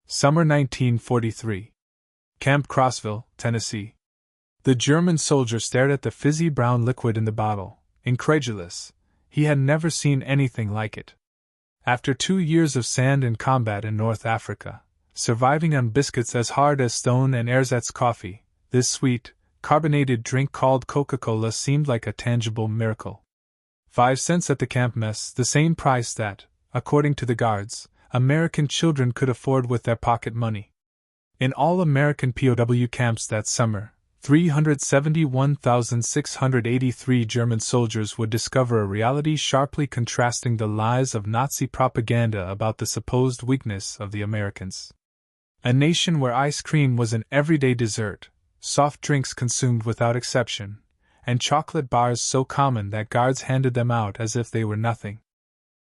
Summer 1943. Camp Crossville, Tennessee. The German soldier stared at the fizzy brown liquid in the bottle, incredulous. He had never seen anything like it. After 2 years of sand and combat in North Africa, surviving on biscuits as hard as stone and ersatz coffee, this sweet, carbonated drink called Coca-Cola seemed like a tangible miracle. 5 cents at the camp mess, the same price that, according to the guards, American children could afford with their pocket money. In all American POW camps that summer, 371,683 German soldiers would discover a reality sharply contrasting the lies of Nazi propaganda about the supposed weakness of the Americans. A nation where ice cream was an everyday dessert, soft drinks consumed without exception, and chocolate bars so common that guards handed them out as if they were nothing.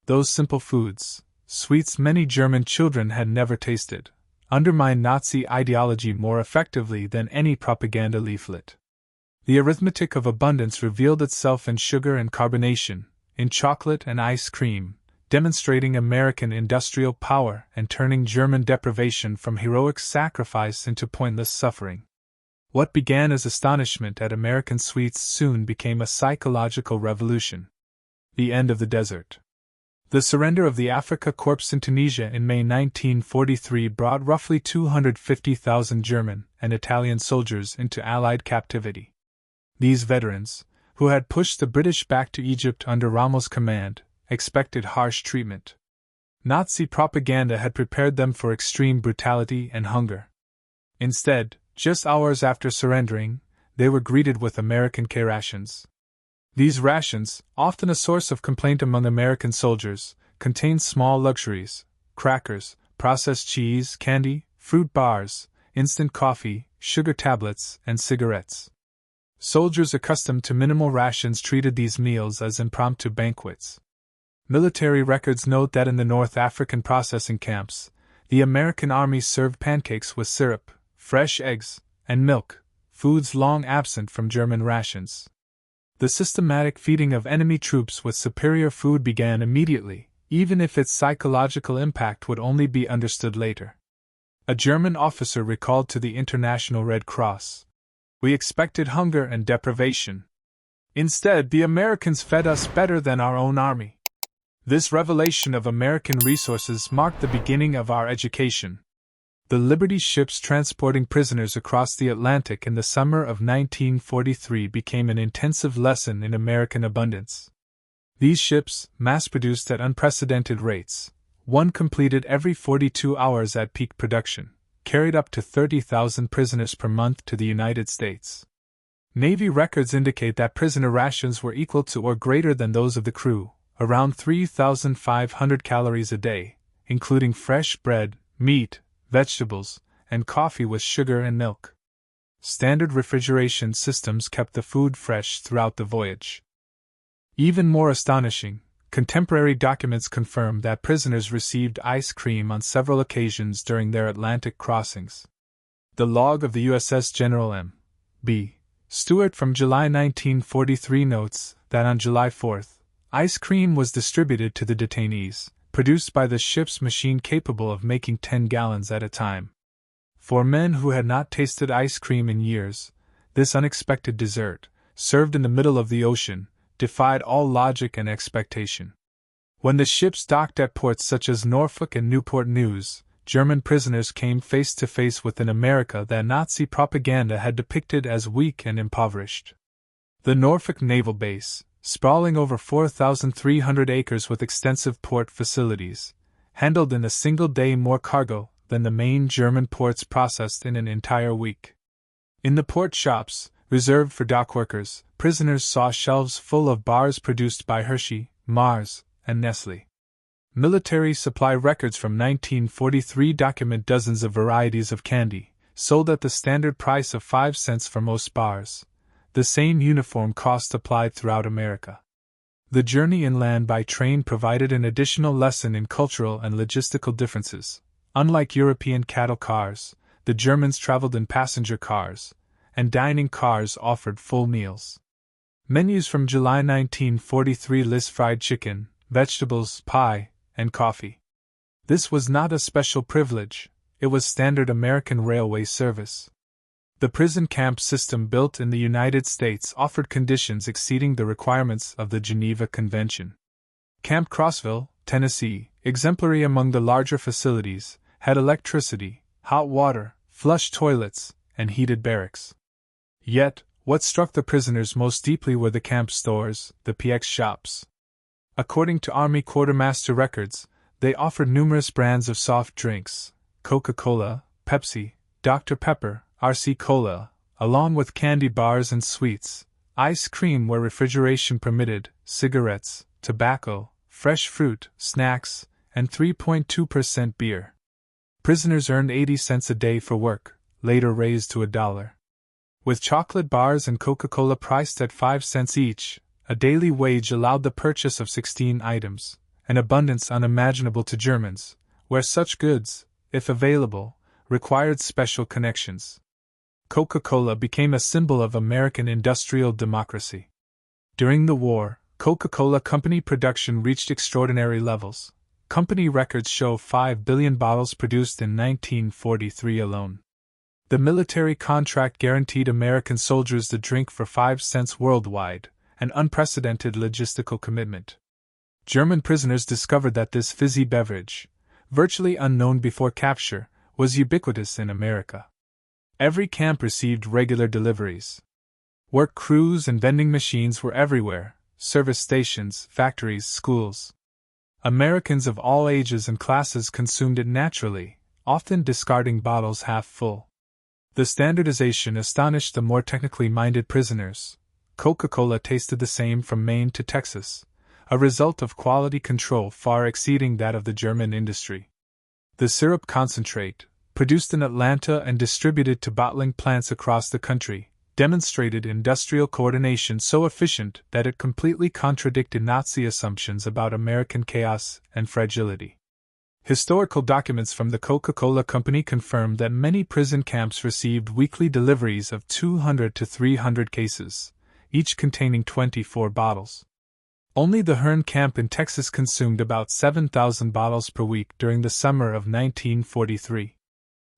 Those simple foods, sweets many German children had never tasted, undermined Nazi ideology more effectively than any propaganda leaflet. The arithmetic of abundance revealed itself in sugar and carbonation, in chocolate and ice cream, demonstrating American industrial power and turning German deprivation from heroic sacrifice into pointless suffering. What began as astonishment at American sweets soon became a psychological revolution. The end of the desert. The surrender of the Afrika Korps in Tunisia in May 1943 brought roughly 250,000 German and Italian soldiers into Allied captivity. These veterans, who had pushed the British back to Egypt under Rommel's command, expected harsh treatment. Nazi propaganda had prepared them for extreme brutality and hunger. Instead, just hours after surrendering, they were greeted with American K rations. These rations, often a source of complaint among American soldiers, contained small luxuries: crackers, processed cheese, candy, fruit bars, instant coffee, sugar tablets, and cigarettes. Soldiers accustomed to minimal rations treated these meals as impromptu banquets. Military records note that in the North African processing camps, the American army served pancakes with syrup, fresh eggs, and milk, foods long absent from German rations. The systematic feeding of enemy troops with superior food began immediately, even if its psychological impact would only be understood later. A German officer recalled to the International Red Cross, "We expected hunger and deprivation. Instead, the Americans fed us better than our own army." This revelation of American resources marked the beginning of our education. The Liberty ships transporting prisoners across the Atlantic in the summer of 1943 became an intensive lesson in American abundance. These ships, mass-produced at unprecedented rates, one completed every 42 hours at peak production, carried up to 30,000 prisoners per month to the United States. Navy records indicate that prisoner rations were equal to or greater than those of the crew, around 3,500 calories a day, including fresh bread, meat, vegetables, and coffee with sugar and milk. Standard refrigeration systems kept the food fresh throughout the voyage. Even more astonishing, contemporary documents confirm that prisoners received ice cream on several occasions during their Atlantic crossings. The log of the USS General M. B. Stewart from July 1943 notes that on July 4th, ice cream was distributed to the detainees, produced by the ship's machine capable of making 10 gallons at a time. For men who had not tasted ice cream in years, this unexpected dessert, served in the middle of the ocean, defied all logic and expectation. When the ships docked at ports such as Norfolk and Newport News, German prisoners came face to face with an America that Nazi propaganda had depicted as weak and impoverished. The Norfolk Naval Base, sprawling over 4,300 acres with extensive port facilities, handled in a single day more cargo than the main German ports processed in an entire week. In the port shops, reserved for dock workers, prisoners saw shelves full of bars produced by Hershey, Mars, and Nestle. Military supply records from 1943 document dozens of varieties of candy, sold at the standard price of 5 cents for most bars. The same uniform cost applied throughout America. The journey inland by train provided an additional lesson in cultural and logistical differences. Unlike European cattle cars, the Germans traveled in passenger cars, and dining cars offered full meals. Menus from July 1943 list fried chicken, vegetables, pie, and coffee. This was not a special privilege, it was standard American railway service. The prison camp system built in the United States offered conditions exceeding the requirements of the Geneva Convention. Camp Crossville, Tennessee, exemplary among the larger facilities, had electricity, hot water, flush toilets, and heated barracks. Yet, what struck the prisoners most deeply were the camp stores, the PX shops. According to Army quartermaster records, they offered numerous brands of soft drinks, Coca-Cola, Pepsi, Dr. Pepper, RC Cola, along with candy bars and sweets, ice cream where refrigeration permitted, cigarettes, tobacco, fresh fruit, snacks, and 3.2% beer. Prisoners earned 80 cents a day for work, later raised to $1. With chocolate bars and Coca-Cola priced at 5 cents each, a daily wage allowed the purchase of 16 items, an abundance unimaginable to Germans, where such goods, if available, required special connections. Coca-Cola became a symbol of American industrial democracy. During the war, Coca-Cola Company production reached extraordinary levels. Company records show 5 billion bottles produced in 1943 alone. The military contract guaranteed American soldiers the drink for 5 cents worldwide, an unprecedented logistical commitment. German prisoners discovered that this fizzy beverage, virtually unknown before capture, was ubiquitous in America. Every camp received regular deliveries. Work crews and vending machines were everywhere, service stations, factories, schools. Americans of all ages and classes consumed it naturally, often discarding bottles half full. The standardization astonished the more technically minded prisoners. Coca-Cola tasted the same from Maine to Texas, a result of quality control far exceeding that of the German industry. The syrup concentrate, produced in Atlanta and distributed to bottling plants across the country, demonstrated industrial coordination so efficient that it completely contradicted Nazi assumptions about American chaos and fragility. Historical documents from the Coca-Cola Company confirm that many prison camps received weekly deliveries of 200 to 300 cases, each containing 24 bottles. Only the Hearne camp in Texas consumed about 7,000 bottles per week during the summer of 1943.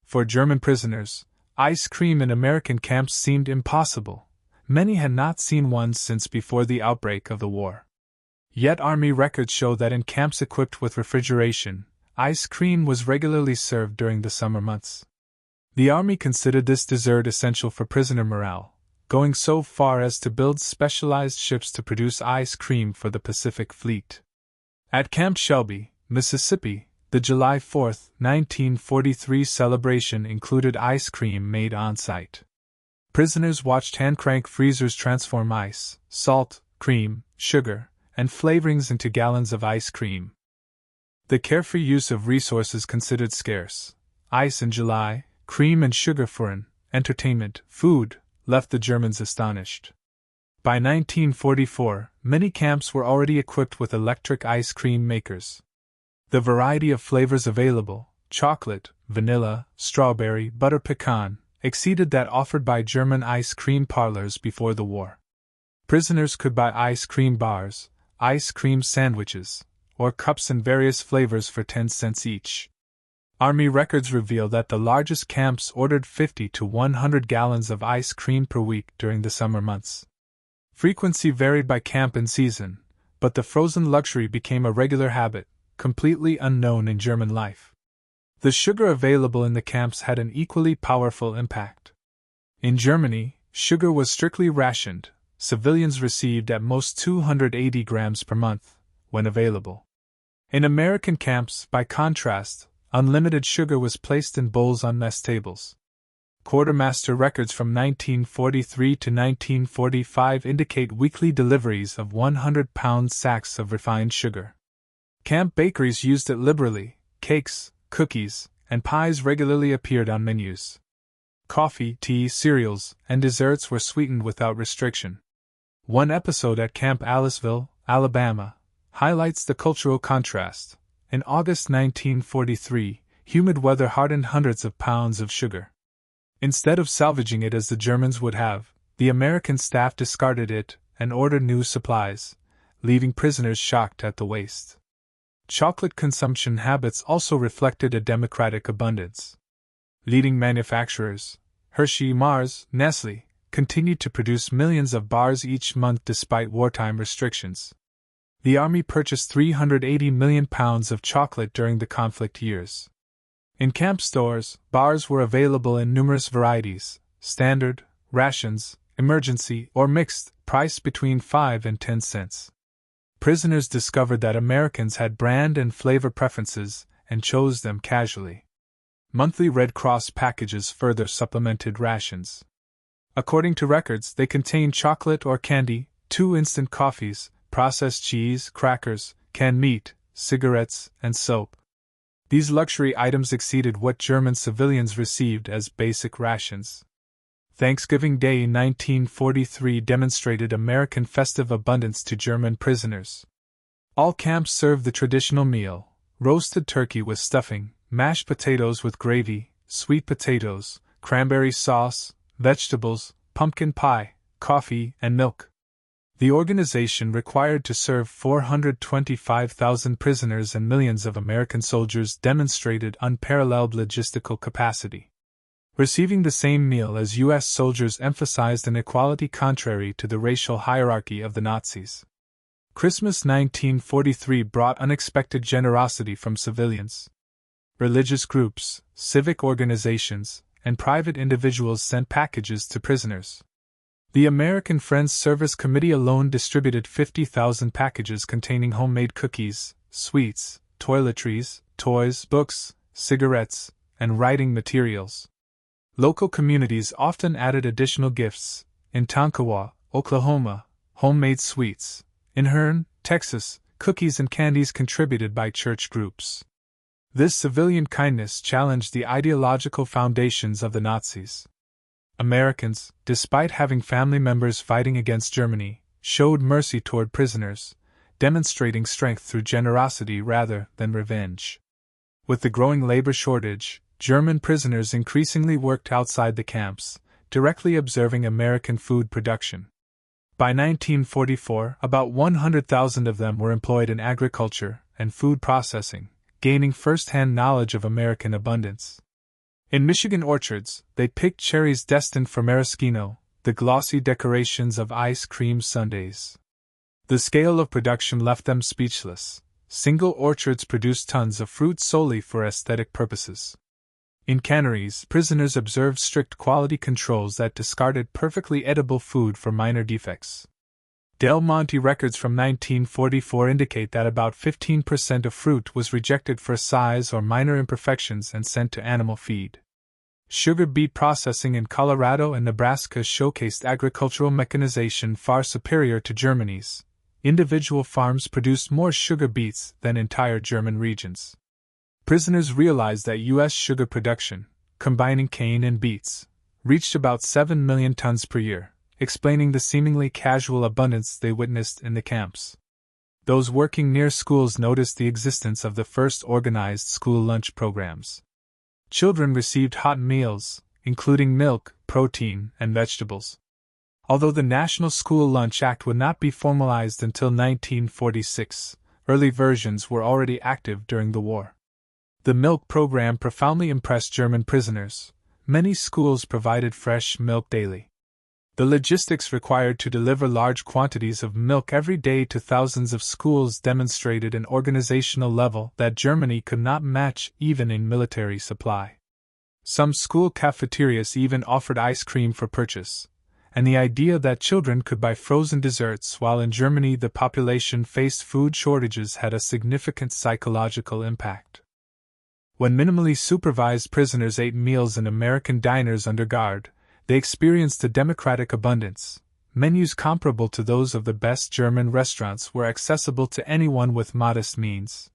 For German prisoners, ice cream in American camps seemed impossible. Many had not seen one since before the outbreak of the war. Yet Army records show that in camps equipped with refrigeration, ice cream was regularly served during the summer months. The Army considered this dessert essential for prisoner morale, going so far as to build specialized ships to produce ice cream for the Pacific Fleet. At Camp Shelby, Mississippi, the July 4, 1943 celebration included ice cream made on-site. Prisoners watched hand-crank freezers transform ice, salt, cream, sugar, and flavorings into gallons of ice cream. The carefree use of resources considered scarce, ice in July, cream and sugar for an entertainment, food, left the Germans astonished. By 1944, many camps were already equipped with electric ice cream makers. The variety of flavors available, chocolate, vanilla, strawberry, butter pecan, exceeded that offered by German ice cream parlors before the war. Prisoners could buy ice cream bars, ice cream sandwiches, or cups in various flavors for 10 cents each. Army records reveal that the largest camps ordered 50 to 100 gallons of ice cream per week during the summer months. Frequency varied by camp and season, but the frozen luxury became a regular habit, completely unknown in German life. The sugar available in the camps had an equally powerful impact. In Germany, sugar was strictly rationed. Civilians received at most 280 grams per month, when available. In American camps, by contrast, unlimited sugar was placed in bowls on mess tables. Quartermaster records from 1943 to 1945 indicate weekly deliveries of 100-pound sacks of refined sugar. Camp bakeries used it liberally. Cakes, cookies, and pies regularly appeared on menus. Coffee, tea, cereals, and desserts were sweetened without restriction. One episode at Camp Aliceville, Alabama, highlights the cultural contrast. In August 1943, humid weather hardened hundreds of pounds of sugar. Instead of salvaging it as the Germans would have, the American staff discarded it and ordered new supplies, leaving prisoners shocked at the waste. Chocolate consumption habits also reflected a democratic abundance. Leading manufacturers, Hershey, Mars, Nestle, continued to produce millions of bars each month despite wartime restrictions. The Army purchased 380 million pounds of chocolate during the conflict years. In camp stores, bars were available in numerous varieties: standard, rations, emergency, or mixed, priced between 5 and 10 cents. Prisoners discovered that Americans had brand and flavor preferences and chose them casually. Monthly Red Cross packages further supplemented rations. According to records, they contained chocolate or candy, 2 instant coffees, processed cheese, crackers, canned meat, cigarettes, and soap. These luxury items exceeded what German civilians received as basic rations. Thanksgiving Day 1943 demonstrated American festive abundance to German prisoners. All camps served the traditional meal: roasted turkey with stuffing, mashed potatoes with gravy, sweet potatoes, cranberry sauce, vegetables, pumpkin pie, coffee, and milk. The organization required to serve 425,000 prisoners and millions of American soldiers demonstrated unparalleled logistical capacity. Receiving the same meal as U.S. soldiers emphasized an equality contrary to the racial hierarchy of the Nazis. Christmas 1943 brought unexpected generosity from civilians. Religious groups, civic organizations, and private individuals sent packages to prisoners. The American Friends Service Committee alone distributed 50,000 packages containing homemade cookies, sweets, toiletries, toys, books, cigarettes, and writing materials. Local communities often added additional gifts. In Tonkawa, Oklahoma, homemade sweets. In Hearne, Texas, cookies and candies contributed by church groups. This civilian kindness challenged the ideological foundations of the Nazis. Americans, despite having family members fighting against Germany, showed mercy toward prisoners, demonstrating strength through generosity rather than revenge. With the growing labor shortage, German prisoners increasingly worked outside the camps, directly observing American food production. By 1944, about 100,000 of them were employed in agriculture and food processing, gaining first-hand knowledge of American abundance. In Michigan orchards, they picked cherries destined for maraschino, the glossy decorations of ice cream sundaes. The scale of production left them speechless. Single orchards produced tons of fruit solely for aesthetic purposes. In canneries, prisoners observed strict quality controls that discarded perfectly edible food for minor defects. Del Monte records from 1944 indicate that about 15% of fruit was rejected for size or minor imperfections and sent to animal feed. Sugar beet processing in Colorado and Nebraska showcased agricultural mechanization far superior to Germany's. Individual farms produced more sugar beets than entire German regions. Prisoners realized that U.S. sugar production, combining cane and beets, reached about 7 million tons per year, explaining the seemingly casual abundance they witnessed in the camps. Those working near schools noticed the existence of the first organized school lunch programs. Children received hot meals, including milk, protein, and vegetables. Although the National School Lunch Act would not be formalized until 1946, early versions were already active during the war. The milk program profoundly impressed German prisoners. Many schools provided fresh milk daily. The logistics required to deliver large quantities of milk every day to thousands of schools demonstrated an organizational level that Germany could not match even in military supply. Some school cafeterias even offered ice cream for purchase, and the idea that children could buy frozen desserts while in Germany the population faced food shortages had a significant psychological impact. When minimally supervised prisoners ate meals in American diners under guard, they experienced a democratic abundance. Menus comparable to those of the best German restaurants were accessible to anyone with modest means.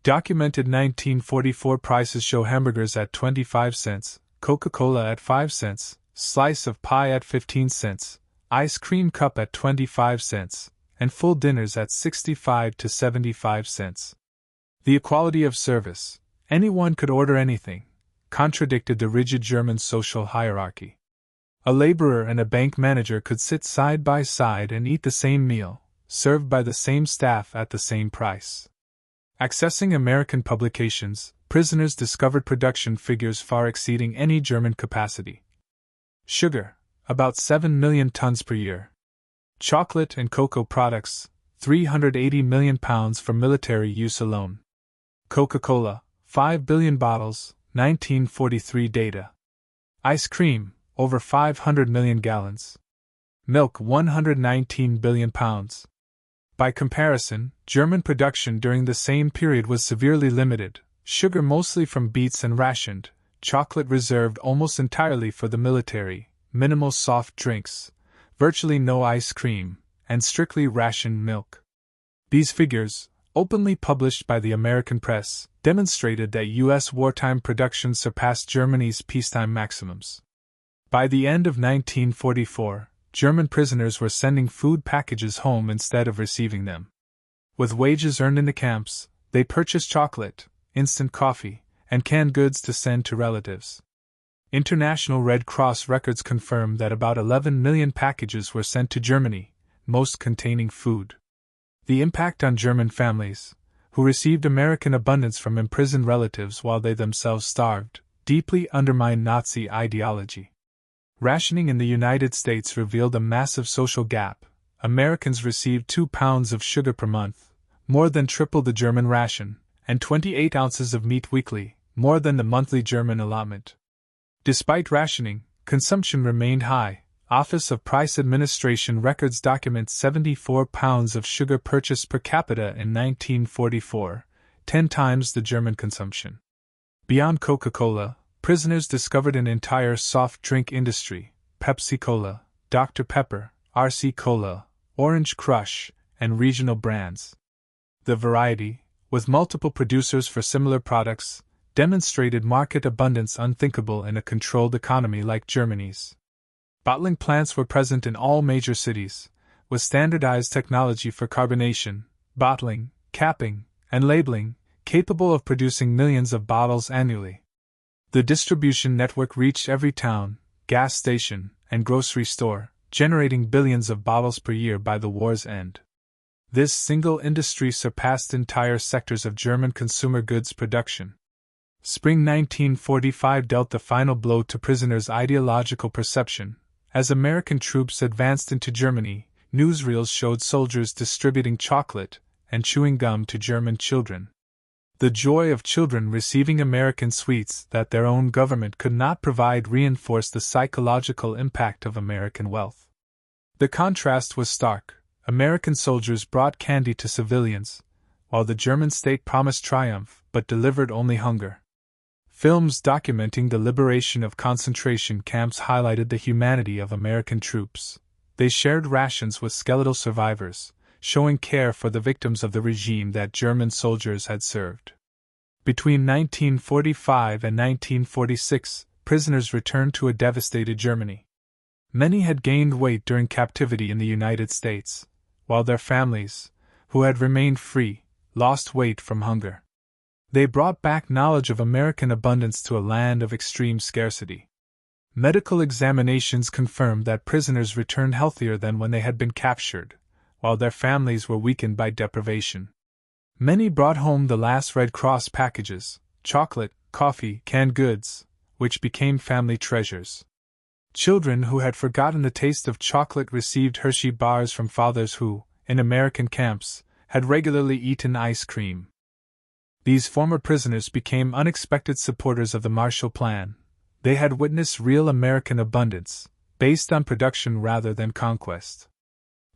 Documented 1944 prices show hamburgers at 25 cents, Coca-Cola at 5 cents, slice of pie at 15 cents, ice cream cup at 25 cents, and full dinners at 65 to 75 cents. The equality of service, anyone could order anything, contradicted the rigid German social hierarchy. A laborer and a bank manager could sit side by side and eat the same meal, served by the same staff at the same price. Accessing American publications, prisoners discovered production figures far exceeding any German capacity. Sugar, about 7 million tons per year. Chocolate and cocoa products, 380 million pounds for military use alone. Coca-Cola, 5 billion bottles, 1943 data. Ice cream, over 500 million gallons. Milk, 119 billion pounds. By comparison, German production during the same period was severely limited, sugar mostly from beets and rationed, chocolate reserved almost entirely for the military, minimal soft drinks, virtually no ice cream, and strictly rationed milk. These figures, openly published by the American press, demonstrated that U.S. wartime production surpassed Germany's peacetime maximums. By the end of 1944, German prisoners were sending food packages home instead of receiving them. With wages earned in the camps, they purchased chocolate, instant coffee, and canned goods to send to relatives. International Red Cross records confirm that about 11 million packages were sent to Germany, most containing food. The impact on German families, who received American abundance from imprisoned relatives while they themselves starved, deeply undermined Nazi ideology. Rationing in the United States revealed a massive social gap. Americans received 2 pounds of sugar per month, more than triple the German ration, and 28 ounces of meat weekly, more than the monthly German allotment. Despite rationing, consumption remained high. Office of Price Administration records document 74 pounds of sugar purchased per capita in 1944, 10 times the German consumption. Beyond Coca-Cola, prisoners discovered an entire soft drink industry: Pepsi Cola, Dr. Pepper, RC Cola, Orange Crush, and regional brands. The variety, with multiple producers for similar products, demonstrated market abundance unthinkable in a controlled economy like Germany's. Bottling plants were present in all major cities, with standardized technology for carbonation, bottling, capping, and labeling, capable of producing millions of bottles annually. The distribution network reached every town, gas station, and grocery store, generating billions of bottles per year by the war's end. This single industry surpassed entire sectors of German consumer goods production. Spring 1945 dealt the final blow to prisoners' ideological perception. As American troops advanced into Germany, newsreels showed soldiers distributing chocolate and chewing gum to German children. The joy of children receiving American sweets that their own government could not provide reinforced the psychological impact of American wealth. The contrast was stark. American soldiers brought candy to civilians, while the German state promised triumph but delivered only hunger. Films documenting the liberation of concentration camps highlighted the humanity of American troops. They shared rations with skeletal survivors, showing care for the victims of the regime that German soldiers had served. Between 1945 and 1946, prisoners returned to a devastated Germany. Many had gained weight during captivity in the United States, while their families, who had remained free, lost weight from hunger. They brought back knowledge of American abundance to a land of extreme scarcity. Medical examinations confirmed that prisoners returned healthier than when they had been captured, while their families were weakened by deprivation. Many brought home the last Red Cross packages: chocolate, coffee, canned goods, which became family treasures. Children who had forgotten the taste of chocolate received Hershey bars from fathers who, in American camps, had regularly eaten ice cream. These former prisoners became unexpected supporters of the Marshall Plan. They had witnessed real American abundance, based on production rather than conquest.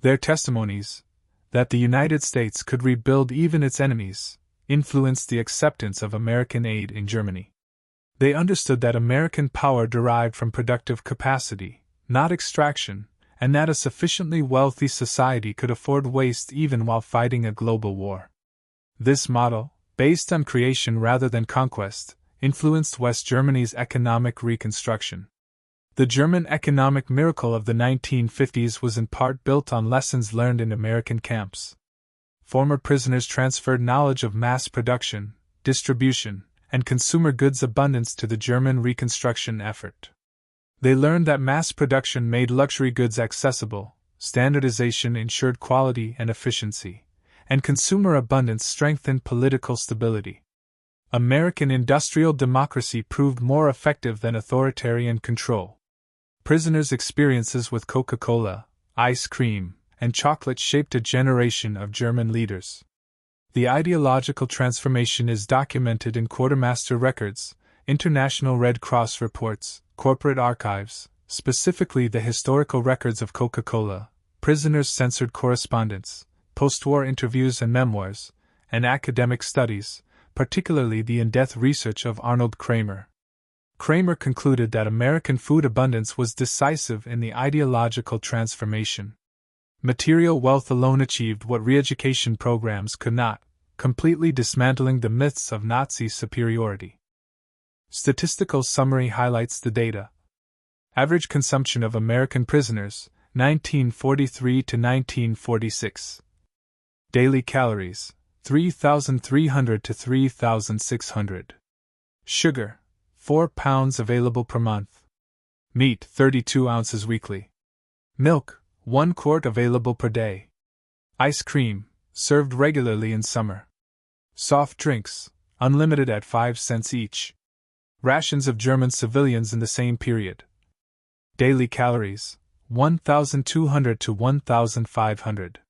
Their testimonies, that the United States could rebuild even its enemies, influenced the acceptance of American aid in Germany. They understood that American power derived from productive capacity, not extraction, and that a sufficiently wealthy society could afford waste even while fighting a global war. This model, based on creation rather than conquest, influenced West Germany's economic reconstruction. The German economic miracle of the 1950s was in part built on lessons learned in American camps. Former prisoners transferred knowledge of mass production, distribution, and consumer goods abundance to the German reconstruction effort. They learned that mass production made luxury goods accessible, standardization ensured quality and efficiency, and consumer abundance strengthened political stability. American industrial democracy proved more effective than authoritarian control. Prisoners' experiences with Coca-Cola, ice cream, and chocolate shaped a generation of German leaders. The ideological transformation is documented in quartermaster records, International Red Cross reports, corporate archives, specifically the historical records of Coca-Cola, prisoners' censored correspondence, postwar interviews and memoirs, and academic studies, particularly the in-depth research of Arnold Kramer. Kramer concluded that American food abundance was decisive in the ideological transformation. Material wealth alone achieved what re-education programs could not, completely dismantling the myths of Nazi superiority. Statistical summary highlights the data. Average consumption of American prisoners, 1943 to 1946. Daily calories, 3,300 to 3,600. Sugar, 4 pounds available per month. Meat, 32 ounces weekly. Milk, 1 quart available per day. Ice cream, served regularly in summer. Soft drinks, unlimited at 5 cents each. Rations of German civilians in the same period. Daily calories, 1,200 to 1,500.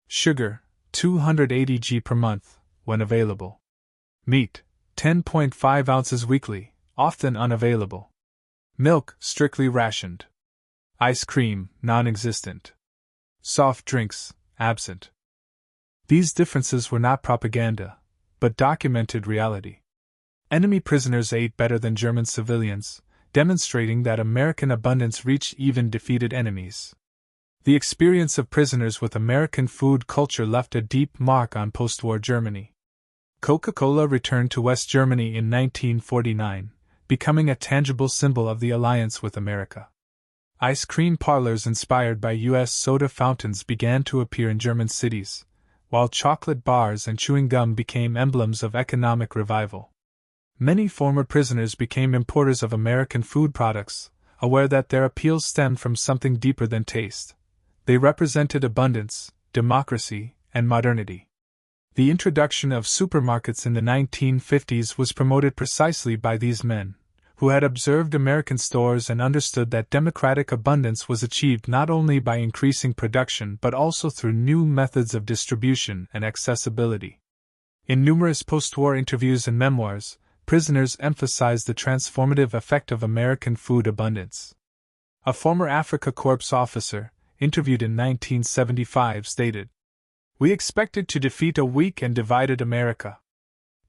Sugar, 280 g per month, when available. Meat, 10.5 ounces weekly, often unavailable. Milk, strictly rationed. Ice cream, non-existent. Soft drinks, absent. These differences were not propaganda, but documented reality. Enemy prisoners ate better than German civilians, demonstrating that American abundance reached even defeated enemies. The experience of prisoners with American food culture left a deep mark on post-war Germany. Coca-Cola returned to West Germany in 1949, becoming a tangible symbol of the alliance with America. Ice cream parlors inspired by U.S. soda fountains began to appear in German cities, while chocolate bars and chewing gum became emblems of economic revival. Many former prisoners became importers of American food products, aware that their appeal stemmed from something deeper than taste. They represented abundance, democracy, and modernity. The introduction of supermarkets in the 1950s was promoted precisely by these men, who had observed American stores and understood that democratic abundance was achieved not only by increasing production but also through new methods of distribution and accessibility. In numerous post-war interviews and memoirs, prisoners emphasized the transformative effect of American food abundance. A former Afrika Korps officer, interviewed in 1975, stated, "We expected to defeat a weak and divided America.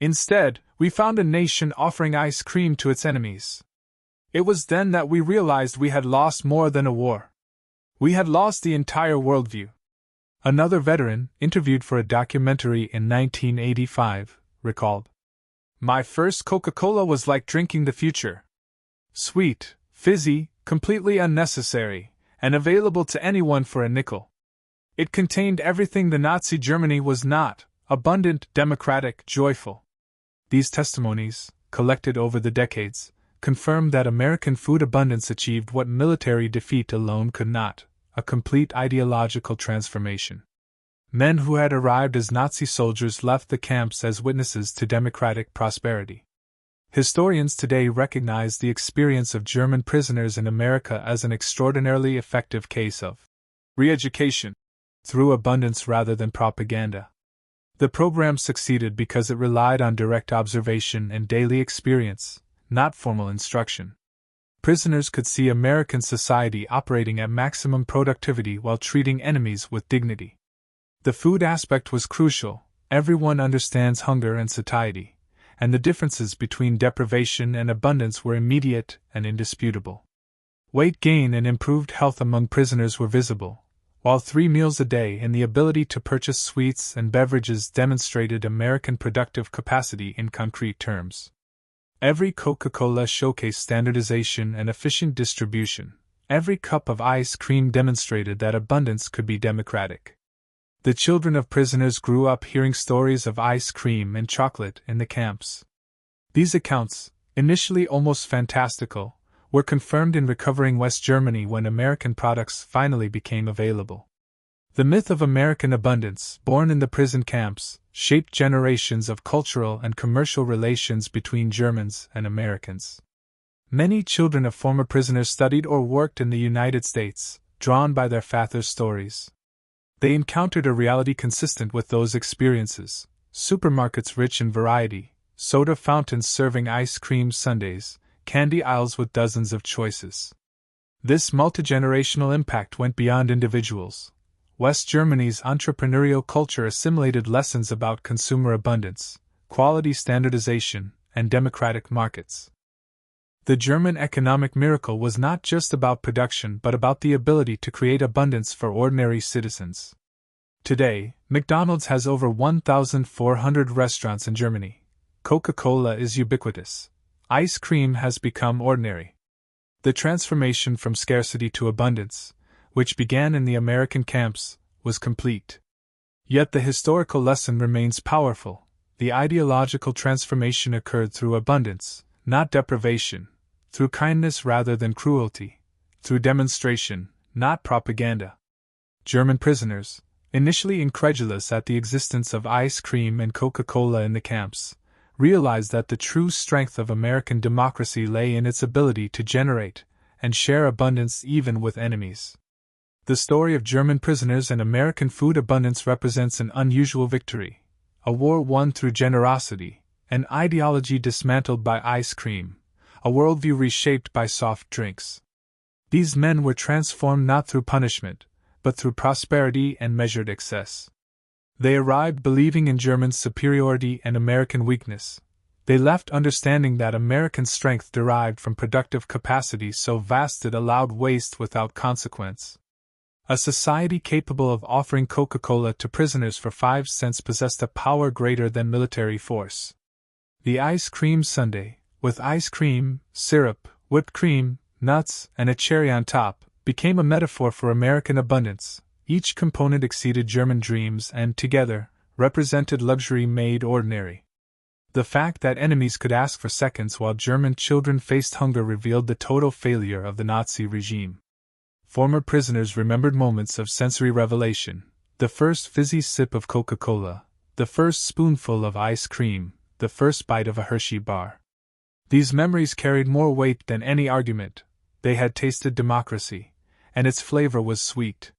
Instead, we found a nation offering ice cream to its enemies. It was then that we realized we had lost more than a war. We had lost the entire worldview." Another veteran, interviewed for a documentary in 1985, recalled, "My first Coca-Cola was like drinking the future. Sweet, fizzy, completely unnecessary, and available to anyone for a nickel. It contained everything the Nazi Germany was not: abundant, democratic, joyful." These testimonies, collected over the decades, confirm that American food abundance achieved what military defeat alone could not: a complete ideological transformation. Men who had arrived as Nazi soldiers left the camps as witnesses to democratic prosperity. Historians today recognize the experience of German prisoners in America as an extraordinarily effective case of re-education through abundance rather than propaganda. The program succeeded because it relied on direct observation and daily experience, not formal instruction. Prisoners could see American society operating at maximum productivity while treating enemies with dignity. The food aspect was crucial. Everyone understands hunger and satiety, and the differences between deprivation and abundance were immediate and indisputable. Weight gain and improved health among prisoners were visible, while 3 meals a day and the ability to purchase sweets and beverages demonstrated American productive capacity in concrete terms. Every Coca-Cola showcased standardization and efficient distribution. Every cup of ice cream demonstrated that abundance could be democratic. The children of prisoners grew up hearing stories of ice cream and chocolate in the camps. These accounts, initially almost fantastical, were confirmed in recovering West Germany when American products finally became available. The myth of American abundance, born in the prison camps, shaped generations of cultural and commercial relations between Germans and Americans. Many children of former prisoners studied or worked in the United States, drawn by their father's stories. They encountered a reality consistent with those experiences: supermarkets rich in variety, soda fountains serving ice cream sundaes, candy aisles with dozens of choices. This multigenerational impact went beyond individuals. West Germany's entrepreneurial culture assimilated lessons about consumer abundance, quality standardization, and democratic markets. The German economic miracle was not just about production but about the ability to create abundance for ordinary citizens. Today, McDonald's has over 1,400 restaurants in Germany. Coca-Cola is ubiquitous. Ice cream has become ordinary. The transformation from scarcity to abundance, which began in the American camps, was complete. Yet the historical lesson remains powerful. The ideological transformation occurred through abundance, not deprivation, through kindness rather than cruelty, through demonstration, not propaganda. German prisoners, initially incredulous at the existence of ice cream and Coca-Cola in the camps, realized that the true strength of American democracy lay in its ability to generate and share abundance even with enemies. The story of German prisoners and American food abundance represents an unusual victory, a war won through generosity, an ideology dismantled by ice cream, a worldview reshaped by soft drinks. These men were transformed not through punishment, but through prosperity and measured excess. They arrived believing in German superiority and American weakness. They left understanding that American strength derived from productive capacity so vast it allowed waste without consequence. A society capable of offering Coca-Cola to prisoners for 5 cents possessed a power greater than military force. The ice cream sundae, with ice cream, syrup, whipped cream, nuts, and a cherry on top, became a metaphor for American abundance. Each component exceeded German dreams and, together, represented luxury made ordinary. The fact that enemies could ask for seconds while German children faced hunger revealed the total failure of the Nazi regime. Former prisoners remembered moments of sensory revelation: the first fizzy sip of Coca-Cola, the first spoonful of ice cream, the first bite of a Hershey bar. These memories carried more weight than any argument. They had tasted democracy, and its flavor was sweet.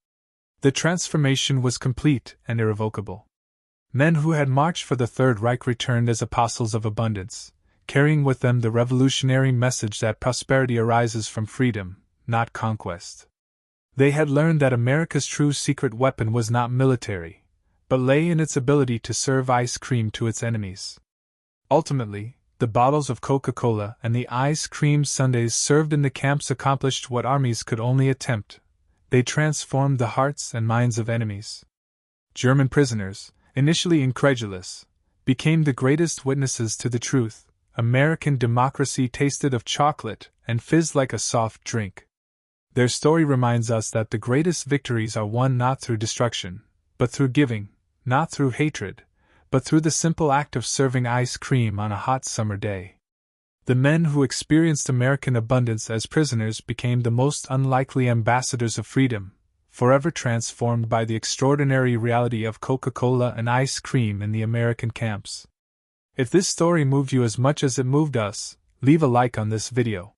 The transformation was complete and irrevocable. Men who had marched for the Third Reich returned as apostles of abundance, carrying with them the revolutionary message that prosperity arises from freedom, not conquest. They had learned that America's true secret weapon was not military, but lay in its ability to serve ice cream to its enemies. Ultimately, the bottles of Coca-Cola and the ice cream sundaes served in the camps accomplished what armies could only attempt. They transformed the hearts and minds of enemies. German prisoners, initially incredulous, became the greatest witnesses to the truth. American democracy tasted of chocolate and fizzed like a soft drink. Their story reminds us that the greatest victories are won not through destruction, but through giving, not through hatred, but through the simple act of serving ice cream on a hot summer day. The men who experienced American abundance as prisoners became the most unlikely ambassadors of freedom, forever transformed by the extraordinary reality of Coca-Cola and ice cream in the American camps. If this story moved you as much as it moved us, leave a like on this video.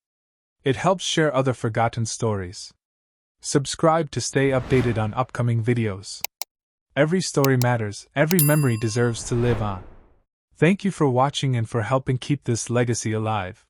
It helps share other forgotten stories. Subscribe to stay updated on upcoming videos. Every story matters, every memory deserves to live on. Thank you for watching and for helping keep this legacy alive.